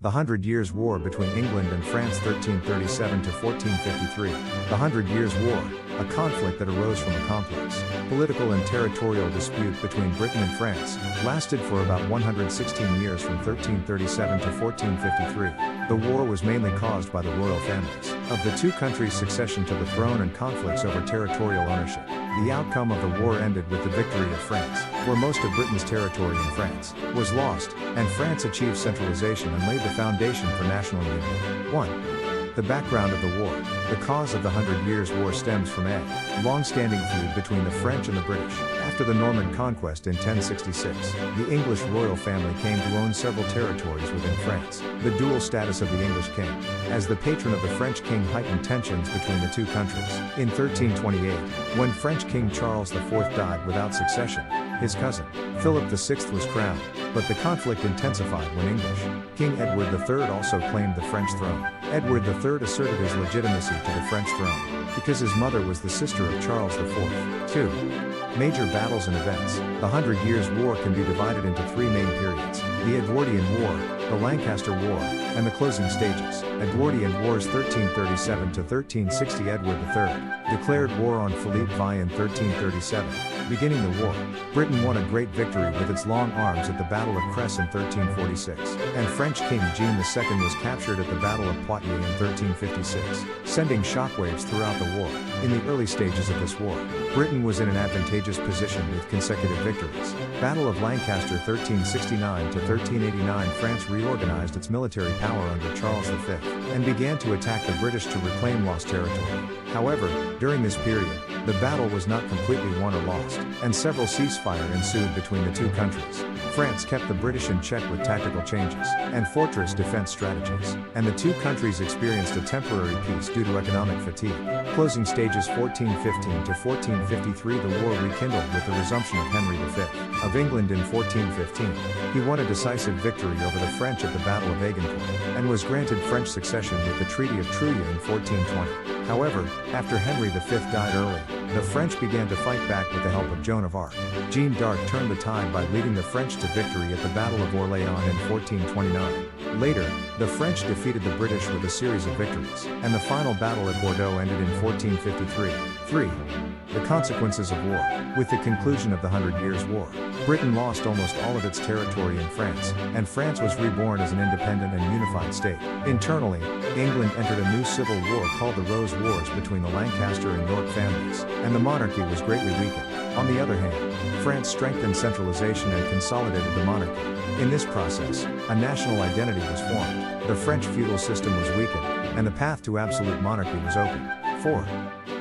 The Hundred Years' War between England and France 1337 to 1453. The Hundred Years' War, a conflict that arose from a complex, political and territorial dispute between Britain and France, lasted for about 116 years from 1337 to 1453. The war was mainly caused by the royal families of the two countries' succession to the throne and conflicts over territorial ownership. The outcome of the war ended with the victory of France, where most of Britain's territory in France was lost, and France achieved centralization and laid the foundation for national unity. 1. The background of the war. The cause of the Hundred Years' War stems from a long-standing feud between the French and the British. After the Norman conquest in 1066, the English royal family came to own several territories within France. The dual status of the English king, as the patron of the French king, heightened tensions between the two countries. In 1328, when French King Charles IV died without succession, his cousin, Philip VI, was crowned, but the conflict intensified when English King Edward III also claimed the French throne. Edward III asserted his legitimacy to the French throne, because his mother was the sister of Charles IV. 2. Major battles and events. The Hundred Years' War can be divided into three main periods: the Edwardian War, the Lancaster War, and the closing stages. Edwardian Wars 1337 to 1360. Edward III declared war on Philippe V in 1337. Beginning the war, Britain won a great victory with its long arms at the Battle of Cress in 1346, and French King Jean II was captured at the Battle of Poitiers in 1356, sending shockwaves throughout the war. In the early stages of this war, Britain was in an advantageous position with consecutive victories. Battle of Lancaster 1369 to 1389. France reorganized its military power under Charles V, and began to attack the British to reclaim lost territory. However, during this period, the battle was not completely won or lost, and several ceasefire ensued between the two countries. France kept the British in check with tactical changes and fortress defense strategies, and the two countries experienced a temporary peace due to economic fatigue. Closing stages 1415 to 1453. The war rekindled with the resumption of Henry V of England in 1415. He won a decisive victory over the French at the Battle of Agincourt, and was granted French succession with the Treaty of Troyes in 1420. However, after Henry V died early, the French began to fight back with the help of Joan of Arc. Jeanne d'Arc turned the tide by leading the French to victory at the Battle of Orléans in 1429. Later, the French defeated the British with a series of victories, and the final battle at Bordeaux ended in 1453. 3. The consequences of war. With the conclusion of the Hundred Years' War, Britain lost almost all of its territory in France, and France was reborn as an independent and unified state. Internally, England entered a new civil war called the Rose Wars between the Lancaster and York families, and the monarchy was greatly weakened. On the other hand, France strengthened centralization and consolidated the monarchy. In this process, a national identity was formed, the French feudal system was weakened, and the path to absolute monarchy was opened. 4.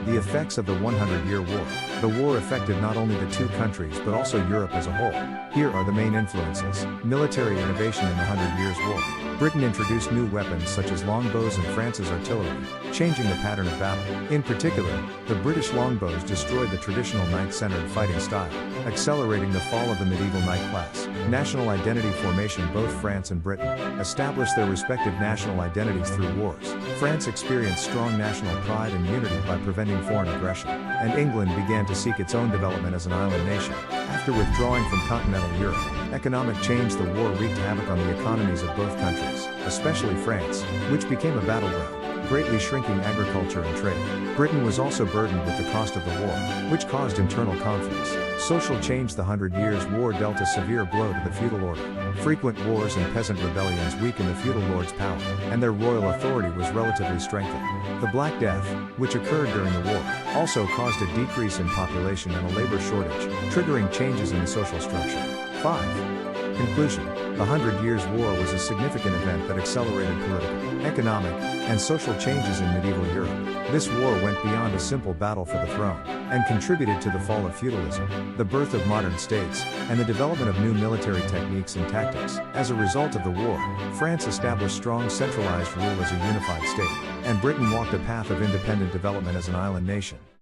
The effects of the 100-Year War. The war affected not only the two countries but also Europe as a whole. Here are the main influences. Military innovation in the Hundred Years' War. Britain introduced new weapons such as longbows and France's artillery, changing the pattern of battle. In particular, the British longbows destroyed the traditional knight-centered fighting style, accelerating the fall of the medieval knight class. National identity formation. Both France and Britain established their respective national identities through wars. France experienced strong national pride and unity by preventing foreign aggression, and England began to seek its own development as an island nation. After withdrawing from continental Europe, economic change. The war wreaked havoc on the economies of both countries, especially France, which became a battleground, greatly shrinking agriculture and trade. Britain was also burdened with the cost of the war, which caused internal conflicts. Social change. The Hundred Years' War dealt a severe blow to the feudal order. Frequent wars and peasant rebellions weakened the feudal lords' power, and their royal authority was relatively strengthened. The Black Death, which occurred during the war, also caused a decrease in population and a labor shortage, triggering changes in the social structure. 5. Conclusion. The Hundred Years' War was a significant event that accelerated political, economic, and social changes in medieval Europe. This war went beyond a simple battle for the throne, and contributed to the fall of feudalism, the birth of modern states, and the development of new military techniques and tactics. As a result of the war, France established strong centralized rule as a unified state, and Britain walked a path of independent development as an island nation.